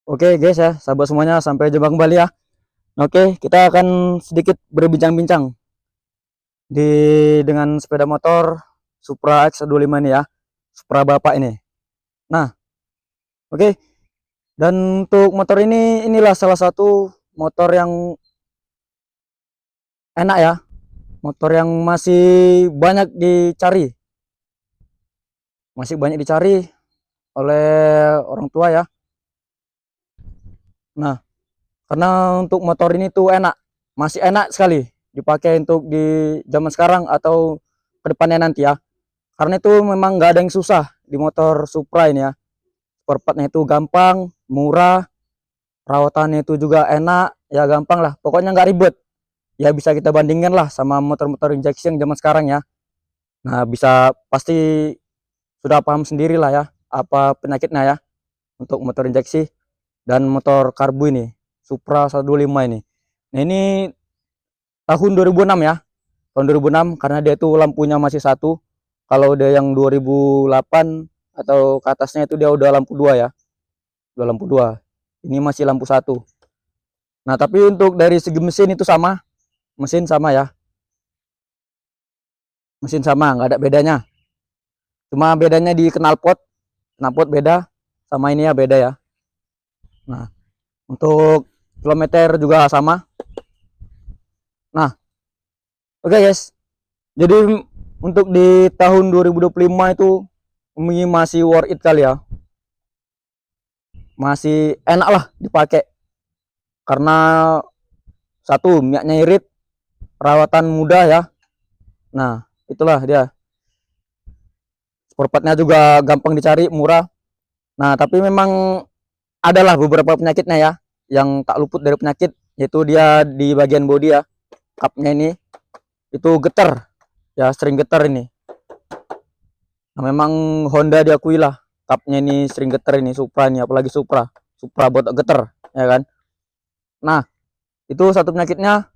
Oke guys ya, sahabat semuanya, sampai jumpa kembali ya. Oke, kita akan sedikit berbincang-bincang di dengan sepeda motor Supra X25 ini ya. Supra Bapak ini. Nah, oke. Dan untuk motor ini, inilah salah satu motor yang enak ya. Motor yang masih banyak dicari. Masih banyak dicari oleh orang tua ya. Nah, karena untuk motor ini tuh enak. Masih enak sekali dipakai untuk di zaman sekarang atau kedepannya nanti ya. Karena itu memang nggak ada yang susah di motor Supra ini ya. Spare partnya itu gampang, murah, perawatannya itu juga enak, ya gampang lah. Pokoknya nggak ribet. Ya bisa kita bandingkan lah sama motor-motor injeksi yang zaman sekarang ya. Nah bisa pasti sudah paham sendiri lah ya apa penyakitnya ya untuk motor injeksi dan motor karbu ini Supra 125 ini. Nah ini tahun 2006 ya. Tahun 2006 karena dia itu lampunya masih satu. Kalau dia yang 2008 atau ke atasnya itu dia udah lampu dua ya. Udah lampu dua. Ini masih lampu satu. Nah, tapi untuk dari segi mesin itu sama. Mesin sama ya. Mesin sama, nggak ada bedanya. Cuma bedanya di knalpot. Knalpot beda sama ini ya beda ya. Nah, untuk kilometer juga sama. Nah, oke guys. Jadi untuk di tahun 2025 itu ini masih worth it kali ya. Masih enak lah dipakai karena satu minyaknya irit, perawatan mudah ya. Nah itulah dia, spare partnya juga gampang dicari, murah. Nah tapi memang adalah beberapa penyakitnya ya yang tak luput dari penyakit, yaitu dia di bagian bodi ya, cupnya ini itu getar ya, sering getar ini. Nah, memang Honda diakui lah cupnya ini sering getar ini, Supra ini, apalagi Supra botak getar ya kan. Nah itu satu penyakitnya.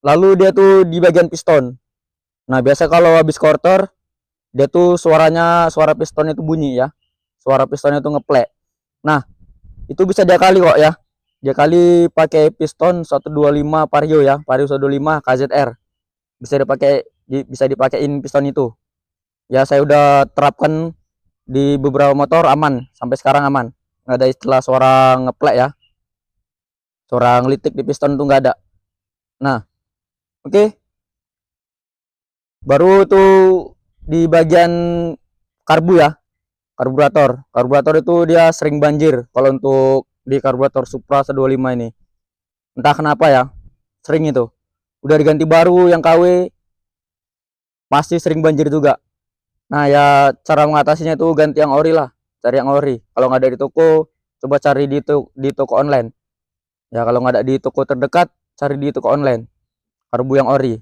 Lalu dia tuh di bagian piston. Nah biasa kalau habis quarter dia tuh suara pistonnya itu bunyi ya, suara pistonnya tuh ngeplek. Nah itu bisa dia kali kok ya, dia kali pakai piston 125 Vario ya, Vario 125 KZR. Bisa dipakein piston itu ya. Saya udah terapkan di beberapa motor, aman sampai sekarang, aman, nggak ada istilah suara ngeplek ya, suara ngelitik di piston tuh nggak ada. Nah oke. Baru tuh di bagian karbu ya, karburator itu dia sering banjir kalau untuk di karburator Supra 125 ini. Entah kenapa ya, sering itu. Udah diganti baru yang KW pasti sering banjir juga. Nah ya cara mengatasinya itu ganti yang ori lah, cari yang ori. Kalau nggak ada di toko, coba cari di toko online. Ya kalau nggak ada di toko terdekat, cari di toko online karbu yang ori.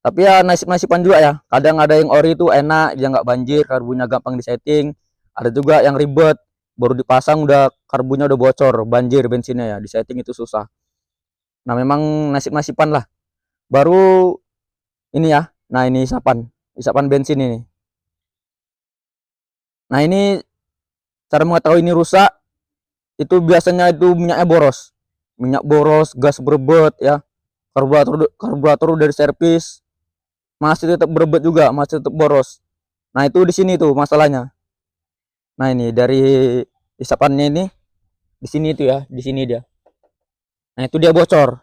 Tapi ya nasib-nasiban juga ya. Kadang ada yang ori itu enak, dia nggak banjir, karbunya gampang disetting. Ada juga yang ribet, baru dipasang udah karbunya udah bocor, banjir bensinnya ya, disetting itu susah. Nah memang nasib-nasiban lah. Baru ini ya, nah ini isapan bensin ini. Nah ini cara mengetahui ini rusak, itu biasanya itu minyaknya boros. Minyak boros, gas berebet ya, karburator udah servis, masih tetap berebet juga, masih tetap boros. Nah itu di sini tuh masalahnya. Nah ini dari isapannya ini, di sini itu ya, di sini dia. Nah itu dia bocor.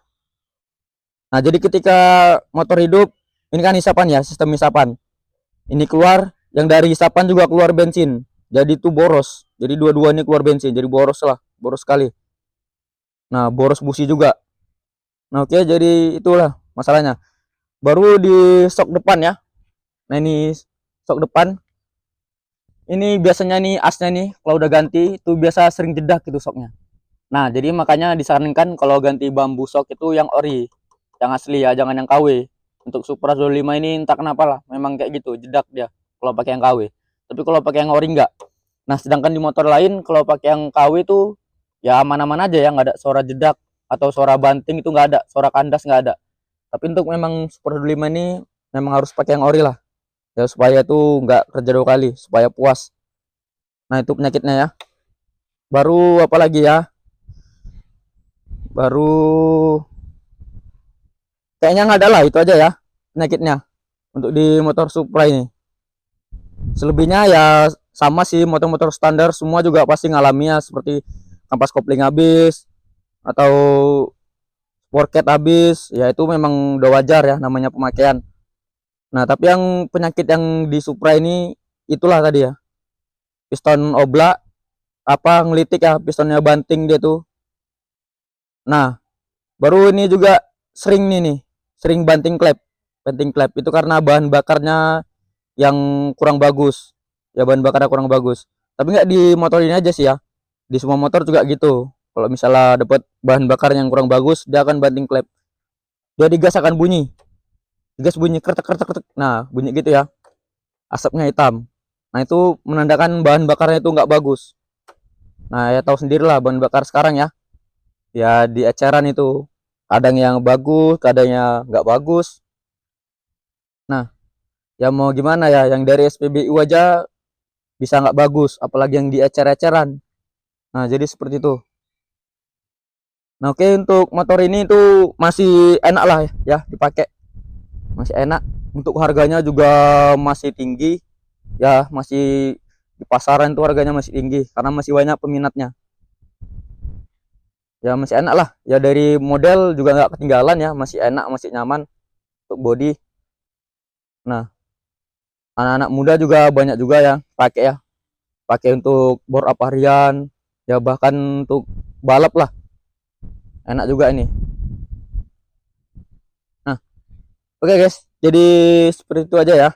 Nah jadi ketika motor hidup, ini kan isapan ya, sistem isapan. Ini keluar, yang dari isapan juga keluar bensin. Jadi itu boros. Jadi dua-duanya keluar bensin, jadi boros lah, boros sekali. Nah boros busi juga. Nah oke, jadi itulah masalahnya. Baru di sok depan ya. Nah ini sok depan. Ini biasanya nih asnya nih kalau udah ganti itu biasa sering jedak gitu soknya. Nah, jadi makanya disarankan kalau ganti bambu sok itu yang ori, yang asli ya, jangan yang KW. Untuk Supra 25 ini entah kenapa lah, memang kayak gitu, jedak dia kalau pakai yang KW. Tapi kalau pakai yang ori enggak. Nah, sedangkan di motor lain kalau pakai yang KW itu ya aman-aman aja ya, nggak ada suara jedak atau suara banting, itu nggak ada, suara kandas nggak ada. Tapi untuk memang Supra 25 ini memang harus pakai yang ori lah. Ya supaya itu nggak kerja dua kali, supaya puas. Nah, itu penyakitnya ya. Baru apa lagi ya? Baru kayaknya nggak ada lah, itu aja ya penyakitnya untuk di motor Supra ini. Selebihnya ya sama sih, motor-motor standar semua juga pasti ngalaminya, seperti kampas kopling habis atau sporket habis, ya itu memang udah wajar ya, namanya pemakaian. Nah tapi yang penyakit yang di Supra ini itulah tadi ya, piston oblak apa ngelitik ya, pistonnya banting dia tuh. Nah baru ini juga sering banting klep itu karena bahan bakarnya yang kurang bagus, ya bahan bakarnya kurang bagus. Tapi nggak di motor ini aja sih ya, di semua motor juga gitu. Kalau misalnya dapat bahan bakar yang kurang bagus, dia akan banting klep. Dia digas akan bunyi, digas bunyi kretek kretek kretek, nah bunyi gitu ya, asapnya hitam. Nah itu menandakan bahan bakarnya itu nggak bagus. Nah ya tahu sendirilah bahan bakar sekarang ya, ya di eceran itu kadang yang bagus, kadang yang nggak bagus. Nah ya mau gimana ya, yang dari SPBU aja bisa nggak bagus, apalagi yang di ecer-eceran. Nah jadi seperti itu. Nah oke, untuk motor ini tuh masih enak lah ya dipakai, masih enak. Untuk harganya juga masih tinggi ya, masih di pasaran tuh harganya masih tinggi karena masih banyak peminatnya. Ya masih enak lah ya, dari model juga nggak ketinggalan ya, masih enak masih nyaman untuk body. Nah anak-anak muda juga banyak juga ya pakai ya, pakai untuk bor up harian ya, bahkan untuk balap lah enak juga ini. Nah oke guys, jadi seperti itu aja ya.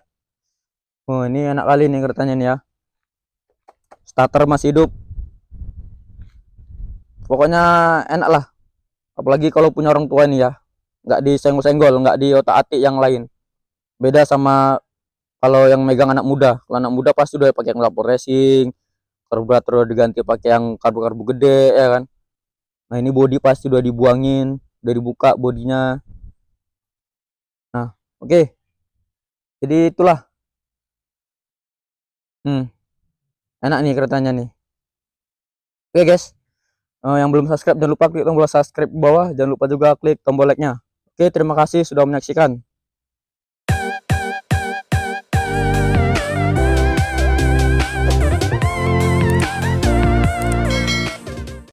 Oh ini enak kali nih keretanya nih ya, starter masih hidup, pokoknya enak lah. Apalagi kalau punya orang tua ini ya, nggak disenggol-senggol, nggak diotak-atik yang lain. Beda sama kalau yang megang anak muda. Kalau anak muda pasti udah pakai yang lapor racing, karburator udah diganti pakai yang karbu-karbu gede ya kan. Nah ini bodi pasti udah dibuangin, udah dibuka bodinya. Nah oke, jadi itulah. hmm, Enak nih keretanya nih. Oke guys, yang belum subscribe jangan lupa klik tombol subscribe di bawah, jangan lupa juga klik tombol like-nya. Oke, terima kasih sudah menyaksikan.